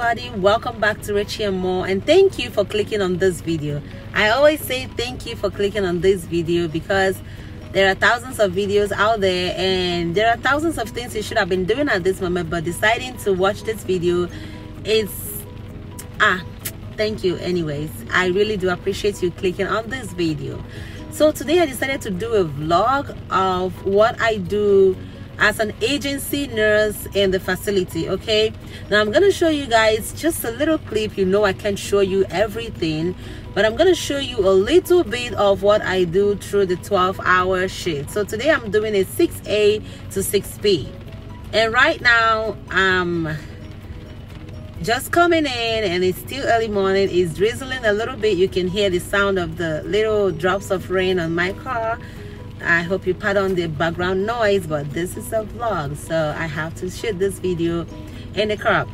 everybody, welcome back to Richie and More, and thank you for clicking on this video. I always say thank you for clicking on this video because there are thousands of videos out there and there are thousands of things you should have been doing at this moment, but deciding to watch this video is thank you anyways. I really do appreciate you clicking on this video. So today I decided to do a vlog of what I do as an agency nurse in the facility. Okay, now I'm gonna show you guys just a little clip. You know I can't show you everything, but I'm gonna show you a little bit of what I do through the 12-hour shift. So today I'm doing a 6A to 6B, and right now I'm just coming in and it's still early morning. It's drizzling a little bit. You can hear the sound of the little drops of rain on my car. I hope you pardon the background noise, but this is a vlog, so I have to shoot this video in the car.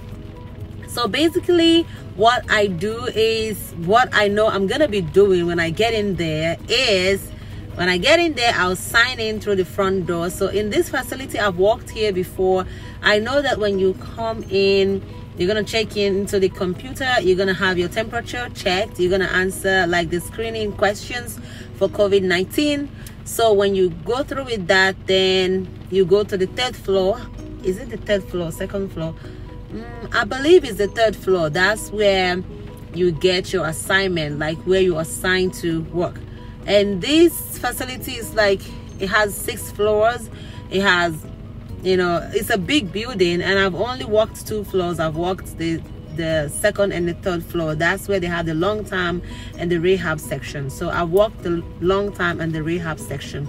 So basically what I do is what I know I'm gonna be doing when I get in there is when I get in there, I'll sign in through the front door. So in this facility, I've walked here before. I know that when you come in, you're gonna check in into the computer, you're gonna have your temperature checked, you're gonna answer like the screening questions for COVID-19. So when you go through with that, then you go to the third floor. Is it the third floor, second floor? I believe it's the third floor. That's where you get your assignment, like where you assigned to work. And this facility is like, it has 6 floors. It has, you know, it's a big building, and I've only walked 2 floors. I've walked the second and the third floor. That's where they have the long time and the rehab section. So I walked the long time and the rehab section.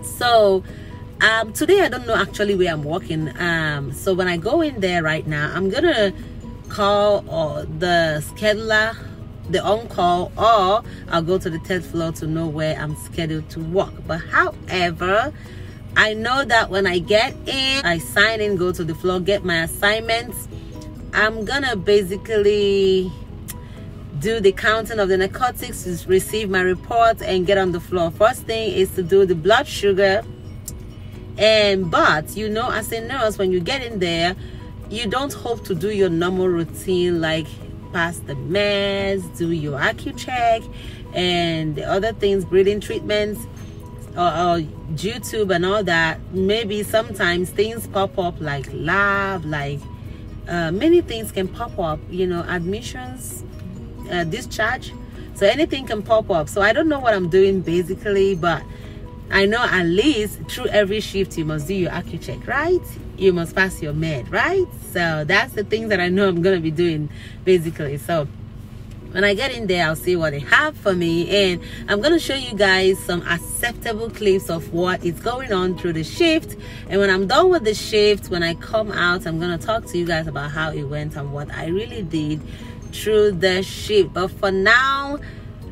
So today I don't know actually where I'm walking. So when I go in there right now, I'm gonna call the scheduler, the on-call, or I'll go to the third floor to know where I'm scheduled to walk. But however, I know that when I get in, I sign in, go to the floor, get my assignments. I'm gonna basically do the counting of the narcotics, receive my report, and get on the floor. First thing is to do the blood sugar. But you know, as a nurse, when you get in there, you don't hope to do your normal routine like pass the meds, do your AccuCheck, and the other things, breathing treatments, or G-tube and all that. Maybe sometimes things pop up like lab, like many things can pop up, you know, admissions, discharge, so anything can pop up. So I don't know what I'm doing basically, but I know at least through every shift you must do your AccuCheck, right? You must pass your med, right? So that's the things that I know I'm gonna be doing basically. So when I get in there, I'll see what they have for me, and I'm gonna show you guys some acceptable clips of what is going on through the shift. And when I'm done with the shift, when I come out, I'm gonna talk to you guys about how it went and what I really did through the shift. But for now,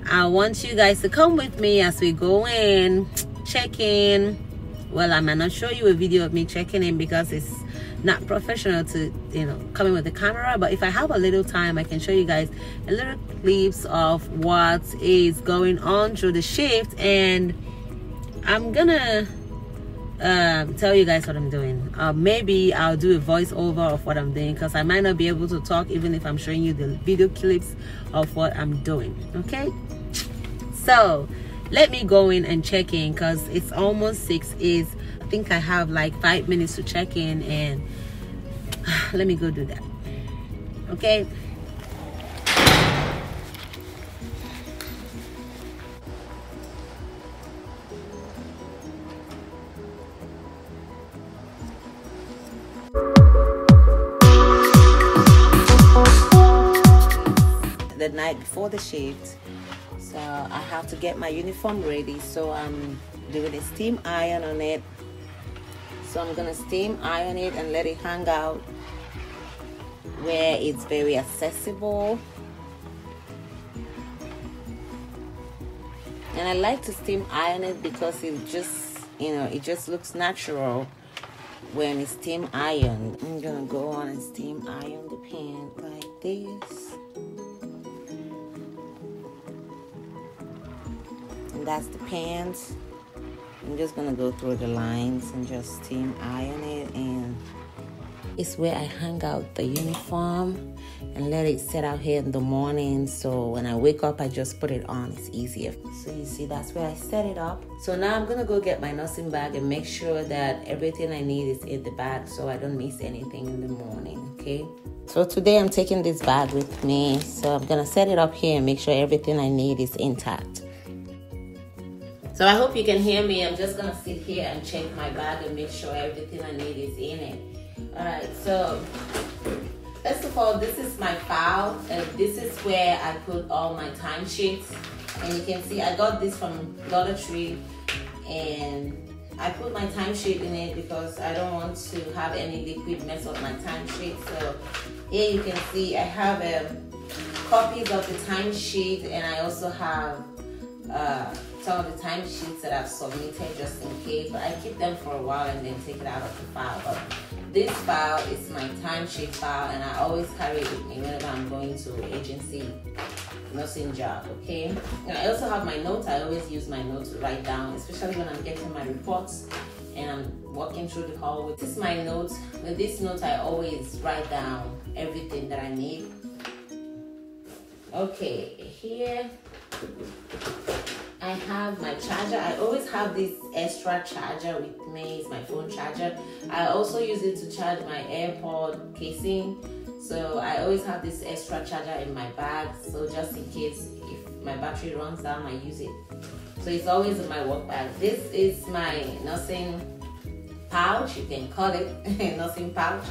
I want you guys to come with me as we go in, check in. Well, I might not show you a video of me checking in because it's not professional to, you know, come in with the camera, but if I have a little time, I can show you guys a little clips of what is going on through the shift, and I'm gonna tell you guys what I'm doing. Maybe I'll do a voiceover of what I'm doing because I might not be able to talk even if I'm showing you the video clips of what I'm doing. Okay, so let me go in and check in because it's almost 6. I think I have like 5 minutes to check in, and let me go do that. Okay, the night before the shift, so I have to get my uniform ready. So I'm doing a steam iron on it. So I'm gonna steam iron it and let it hang out where it's very accessible. And I like to steam iron it because it just, you know, it just looks natural when it's steam ironed. I'm gonna go on and steam iron the pan like this. And that's the pants. I'm just gonna go through the lines and just steam iron it, and is where I hang out the uniform and let it set out here in the morning. So when I wake up, I just put it on. It's easier. So you see, that's where I set it up. So now I'm gonna go get my nursing bag and make sure that everything I need is in the bag so I don't miss anything in the morning, okay? So today I'm taking this bag with me. So I'm gonna set it up here and make sure everything I need is intact. So I hope you can hear me. I'm just gonna sit here and check my bag and make sure everything I need is in it. All right, so first of all, this is my file, and this is where I put all my timesheets. And you can see I got this from Dollar Tree, and I put my timesheet in it because I don't want to have any liquid mess up my timesheet. So here you can see I have copies of the timesheet, and I also have some of the timesheets that I've submitted just in case, but I keep them for a while and then take it out of the file. But this file is my timesheet file, and I always carry it with me whenever I'm going to agency nursing job, okay? And I also have my notes. I always use my notes to write down, especially when I'm getting my reports and I'm walking through the hallway. This is my notes. With this note, I always write down everything that I need. Okay, here I have my charger. I always have this extra charger with me. It's my phone charger. I also use it to charge my AirPod casing. So I always have this extra charger in my bag. So just in case if my battery runs down, I use it. So it's always in my work bag. This is my nursing pouch. You can call it a nursing pouch.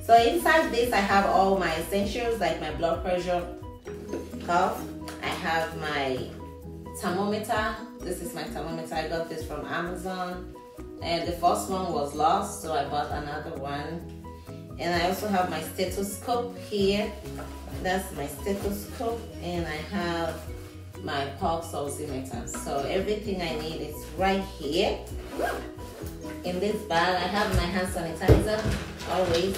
So inside this, I have all my essentials like my blood pressure cuff. I have my thermometer. This is my thermometer. I got this from Amazon, and the first one was lost, so I bought another one. And I also have my stethoscope here. That's my stethoscope, and I have my pulse oximeter. So everything I need is right here in this bag. I have my hand sanitizer always.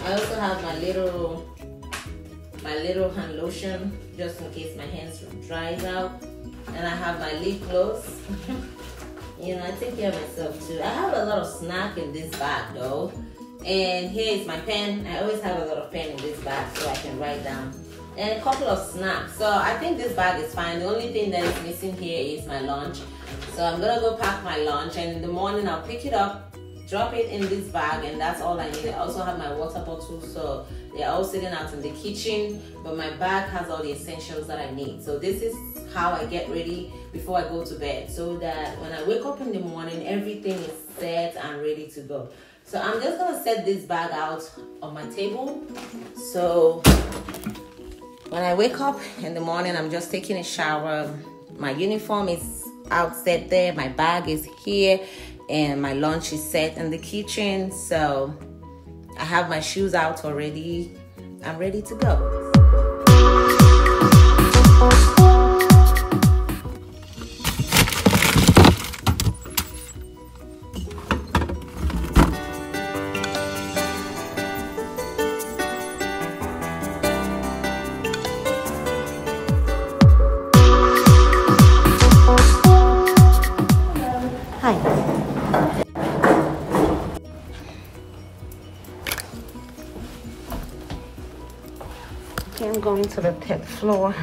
I also have my little hand lotion just in case my hands dries out, and I have my lip gloss. You know, I take care of myself too. I have a lot of snack in this bag though, and here is my pen. I always have a lot of pen in this bag so I can write down, and a couple of snacks. So I think this bag is fine. The only thing that is missing here is my lunch. So I'm gonna go pack my lunch, and in the morning I'll pick it up, drop it in this bag, and that's all I need. I also have my water bottle, so they're all sitting out in the kitchen, but my bag has all the essentials that I need. So this is how I get ready before I go to bed, so that when I wake up in the morning, everything is set and ready to go. So I'm just gonna set this bag out on my table. So when I wake up in the morning, I'm just taking a shower. My uniform is out set there, my bag is here, and my lunch is set in the kitchen. So I have my shoes out already. I'm ready to go. I'm going to the 10th floor.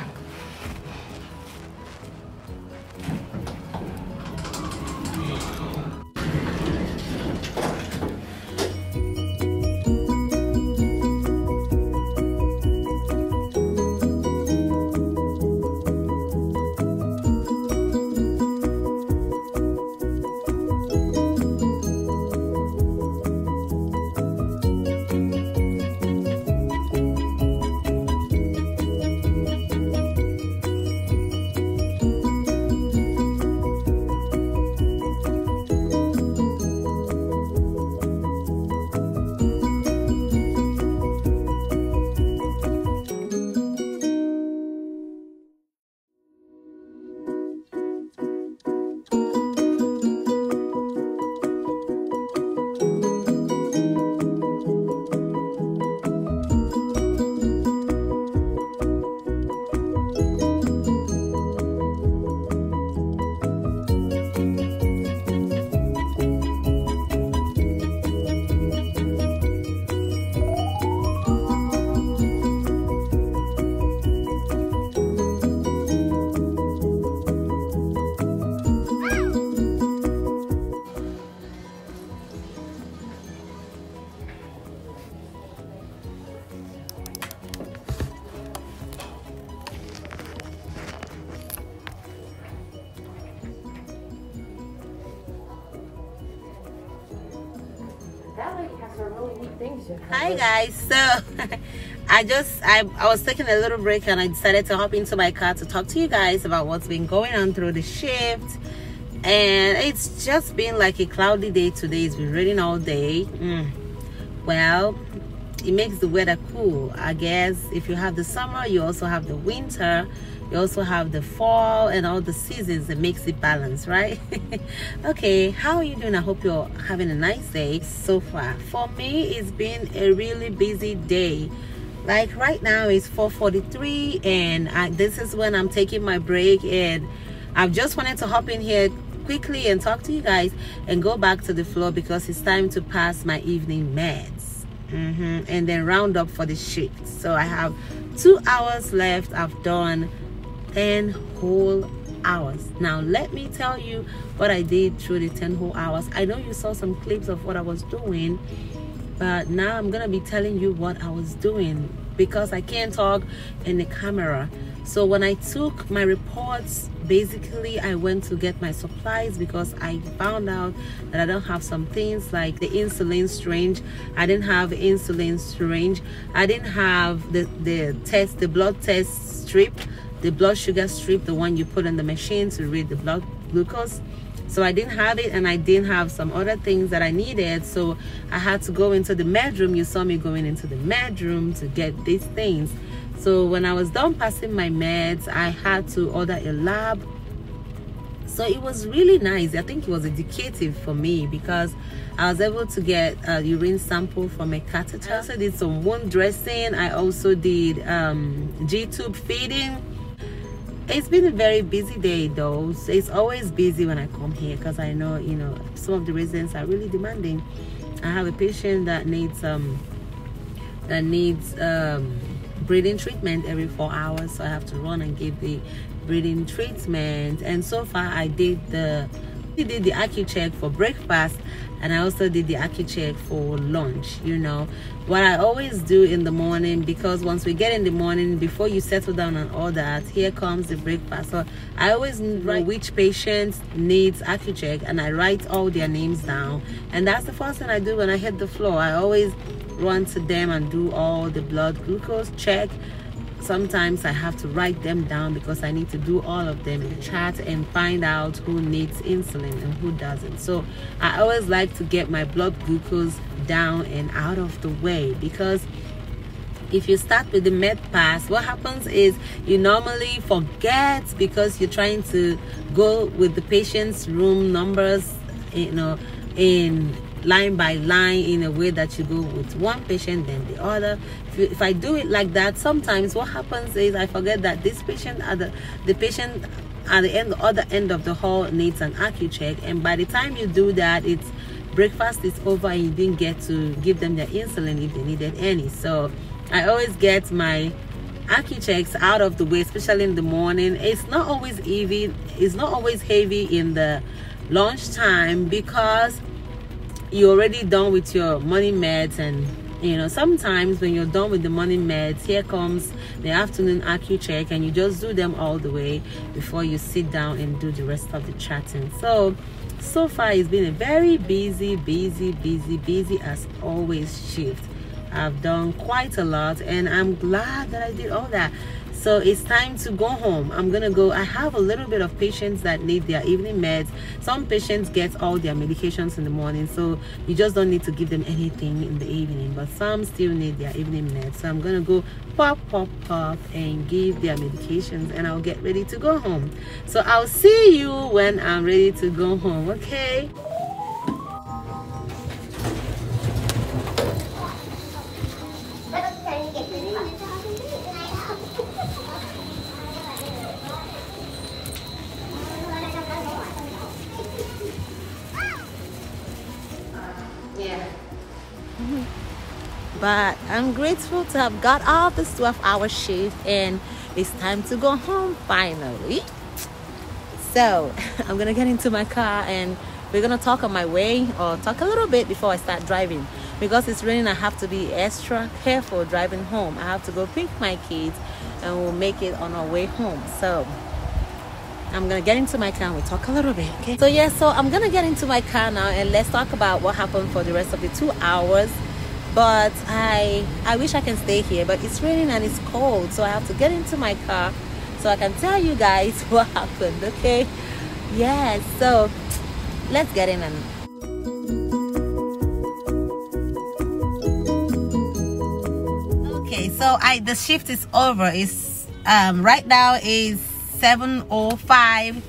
Hi guys, so I was taking a little break and I decided to hop into my car to talk to you guys about what's been going on through the shift. And it's just been like a cloudy day today. It's been raining all day. Well, it makes the weather cool. I guess if you have the summer, you also have the winter, you also have the fall, and all the seasons. It makes it balanced, right? Okay, how are you doing? I hope you're having a nice day so far. For me, it's been a really busy day. Like right now it's 4:43 and this is when I'm taking my break, and I've just wanted to hop in here quickly and talk to you guys and go back to the floor because it's time to pass my evening meds and then round up for the shift. So I have 2 hours left. I've done 10 whole hours. Now let me tell you what I did through the 10 whole hours. I know you saw some clips of what I was doing, but now I'm gonna be telling you what I was doing because I can't talk in the camera. So when I took my reports, basically I went to get my supplies because I found out that I don't have some things like the insulin syringe. I didn't have insulin syringe. I didn't have the blood test strip, the blood sugar strip, the one you put in the machine to read the blood glucose. So I didn't have it, and I didn't have some other things that I needed. So I had to go into the med room. You saw me going into the med room to get these things. So when I was done passing my meds, I had to order a lab. So it was really nice. I think it was educative for me because I was able to get a urine sample from a catheter. I also did some wound dressing. I also did G-tube feeding. It's been a very busy day though. So it's always busy when I come here because I know, you know, some of the residents are really demanding. I have a patient that needs breathing treatment every 4 hours, so I have to run and give the breathing treatment. And so far I did the AccuCheck for breakfast, and I also did the AccuCheck for lunch. You know what I always do in the morning, because once we get in the morning, before you settle down and all that, here comes the breakfast. So I always write which patient needs AccuCheck, and I write all their names down, and that's the first thing I do when I hit the floor. I always run to them and do all the blood glucose check. Sometimes I have to write them down because I need to do all of them in the chat and find out who needs insulin and who doesn't. So I always like to get my blood glucose down and out of the way, because if you start with the med pass, what happens is you normally forget because you're trying to go with the patient's room numbers, you know, in line by line, in a way that you go with one patient then the other. If I do it like that, sometimes what happens is I forget that this patient at the patient at the other end of the hall needs an AccuCheck, and by the time you do that, it's breakfast is over and you didn't get to give them their insulin if they needed any. So I always get my AccuChecks out of the way, especially in the morning. It's not always heavy. It's not always heavy in the lunchtime because you're already done with your morning meds, and you know, sometimes when you're done with the morning meds, here comes the afternoon AccuCheck, and you just do them all the way before you sit down and do the rest of the chatting. So far it's been a very busy as always shift. I've done quite a lot, and I'm glad that I did all that. So it's time to go home. I'm gonna go. I have a little bit of patients that need their evening meds. Some patients get all their medications in the morning, so you just don't need to give them anything in the evening, but some still need their evening meds. So I'm gonna go pop and give their medications, and I'll get ready to go home. So I'll see you when I'm ready to go home, okay? But I'm grateful to have got off this 12-hour shift, and it's time to go home finally. So I'm gonna get into my car and we're gonna talk on my way, or talk a little bit before I start driving. Because it's raining, I have to be extra careful driving home. I have to go pick my kids and we'll make it on our way home. So I'm gonna get into my car and we'll talk a little bit, okay? So I'm gonna get into my car now, and let's talk about what happened for the rest of the 2 hours. but I wish I can stay here, but it's raining and it's cold, so I have to get into my car so I can tell you guys what happened. Okay, yes, so let's get in. And okay, so the shift is over. It's right now is 7:05.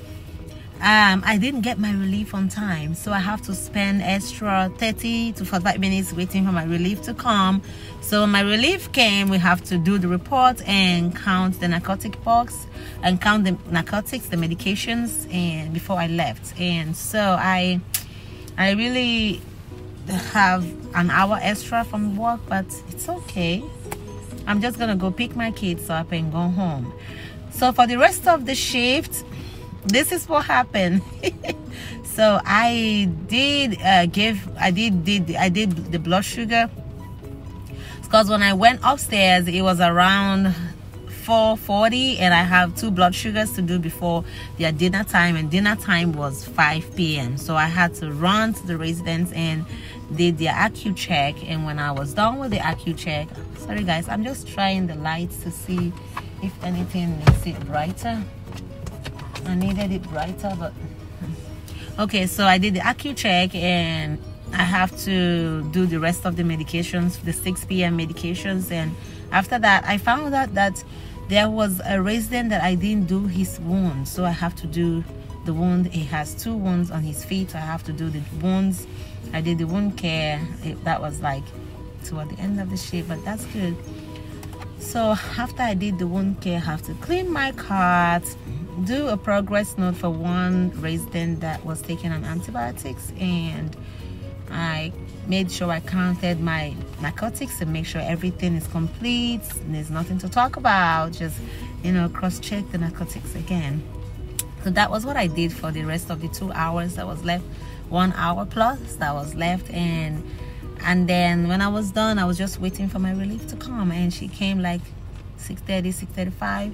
I didn't get my relief on time, so I have to spend extra 30 to 45 minutes waiting for my relief to come. So when my relief came, we have to do the report and count the narcotic box and count the narcotics, the medications, and before I left. And so I really have an hour extra from work, but it's okay. I'm just gonna go pick my kids up and go home. So for the rest of the shift, this is what happened. So I did the blood sugar, because when I went upstairs it was around 4:40 and I have 2 blood sugars to do before their dinner time, and dinner time was 5 p.m. so I had to run to the residence and did their IQ check. And when I was done with the IQ check, sorry guys, I'm just trying the lights to see if anything makes it brighter. I needed it brighter, but okay, so I did the IQ check and I have to do the rest of the medications, the 6 p.m. medications. And after that I found out that there was a resident that I didn't do his wound, so I have to do the wound. He has 2 wounds on his feet, so I have to do the wounds. I did the wound care. That was like toward the end of the shift, but that's good. So after I did the wound care, I have to clean my cart, do a progress note for one resident that was taking an antibiotics, and I made sure I counted my narcotics and make sure everything is complete. There's nothing to talk about, just, you know, cross-check the narcotics again. So that was what I did for the rest of the 2 hours that was left, 1 hour plus that was left. And then when I was done, I was just waiting for my relief to come, and she came like 6:30, 6:35,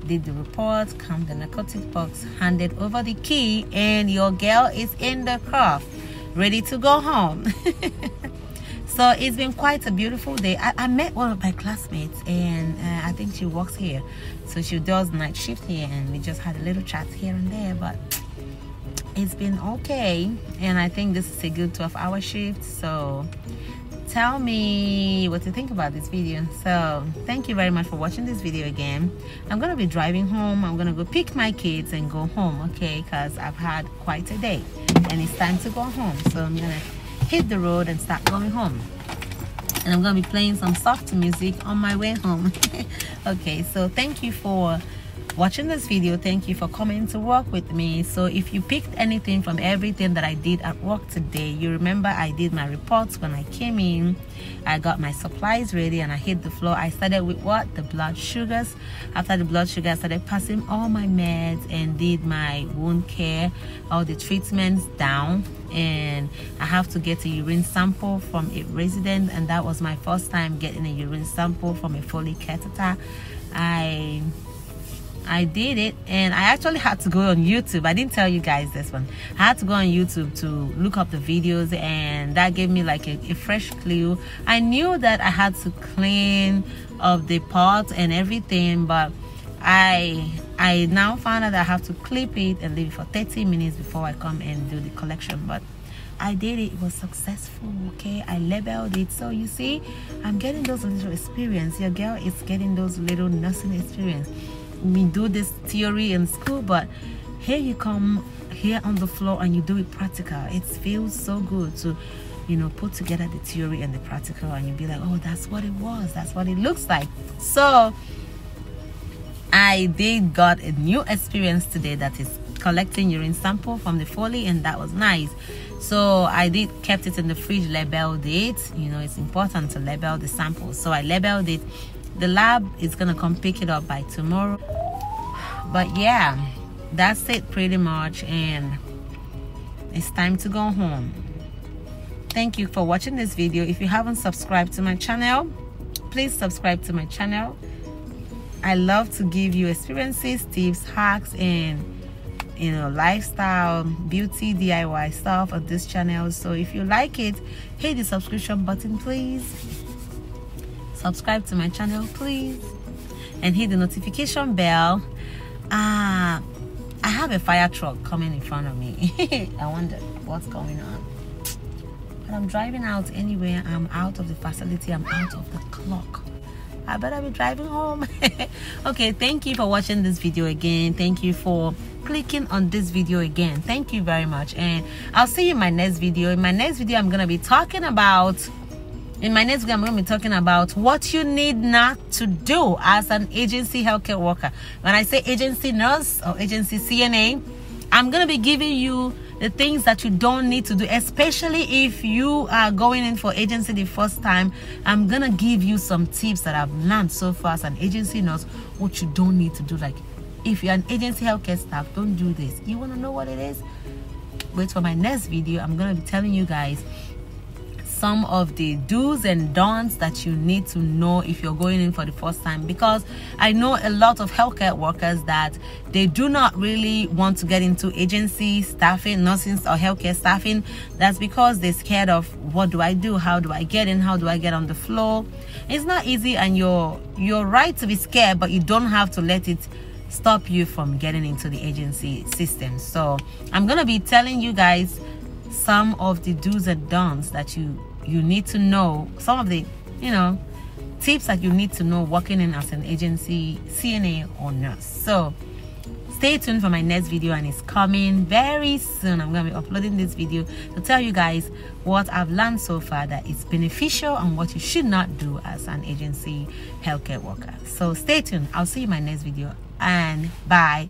did the report, counted the narcotic box, handed over the key, and your girl is in the car, ready to go home. So it's been quite a beautiful day. I met one of my classmates, and I think she works here, so she does night shift here, and we just had a little chat here and there, but it's been okay. And I think this is a good 12-hour shift. So tell me what you think about this video. So thank you very much for watching this video again. I'm gonna be driving home. I'm gonna go pick my kids and go home, okay, because I've had quite a day and it's time to go home. So I'm gonna hit the road and start going home, and I'm gonna be playing some soft music on my way home. Okay, so thank you for watching this video. Thank you for coming to work with me. So if you picked anything from everything that I did at work today, you remember I did my reports when I came in. I got my supplies ready and I hit the floor. I started with what? The blood sugars. After the blood sugar, I started passing all my meds and did my wound care, all the treatments down. And I have to get a urine sample from a resident, and that was my first time getting a urine sample from a Foley catheter. I did it, and I actually had to go on YouTube. I didn't tell you guys this one. I had to go on YouTube to look up the videos, and that gave me like a fresh clue. I knew that I had to clean up the pot and everything, but I now found out that I have to clip it and leave it for 30 minutes before I come and do the collection. But I did it. It was successful. Okay, I labeled it. So you see, I'm getting those little experience. Your girl is getting those little nursing experience. We do this theory in school, but here you come here on the floor and you do it practical. It feels so good to, you know, put together the theory and the practical, and you'll be like, oh, that's what it was, that's what it looks like. So I got a new experience today, that is collecting urine sample from the Foley, and that was nice. So I kept it in the fridge, labeled it. You know, it's important to label the samples, so I labeled it. The lab is gonna come pick it up by tomorrow. But yeah, that's it pretty much, and it's time to go home. Thank you for watching this video. If you haven't subscribed to my channel, please subscribe to my channel. I love to give you experiences, tips, hacks, and lifestyle, beauty, DIY stuff on this channel. So if you like it, hit the subscription button, please. Subscribe to my channel, please, and hit the notification bell. I have a fire truck coming in front of me. I wonder what's going on, but I'm driving out anyway. I'm out of the facility. I'm out of the clock. I better be driving home. Okay, thank you for watching this video again. Thank you for clicking on this video again. Thank you very much, and I'll see you in my next video. In my next video, I'm going to be talking about what you need not to do as an agency healthcare worker. When I say agency nurse or agency CNA, I'm going to be giving you the things that you don't need to do, especially if you are going in for agency the first time. I'm going to give you some tips that I've learned so far as an agency nurse, what you don't need to do. Like, if you're an agency healthcare staff, don't do this. You want to know what it is? Wait for my next video. I'm going to be telling you guys some of the do's and don'ts that you need to know if you're going in for the first time, because I know a lot of healthcare workers that they do not really want to get into agency staffing, nursing or healthcare staffing. That's because they're scared of, what do I do? How do I get in? How do I get on the floor? It's not easy, and you're right to be scared, but you don't have to let it stop you from getting into the agency system. So I'm gonna be telling you guys some of the do's and don'ts that you need to know, some of the tips that you need to know working in as an agency CNA or nurse. So stay tuned for my next video, and it's coming very soon. I'm going to be uploading this video to tell you guys what I've learned so far that is beneficial and what you should not do as an agency healthcare worker. So stay tuned. I'll see you in my next video, and bye.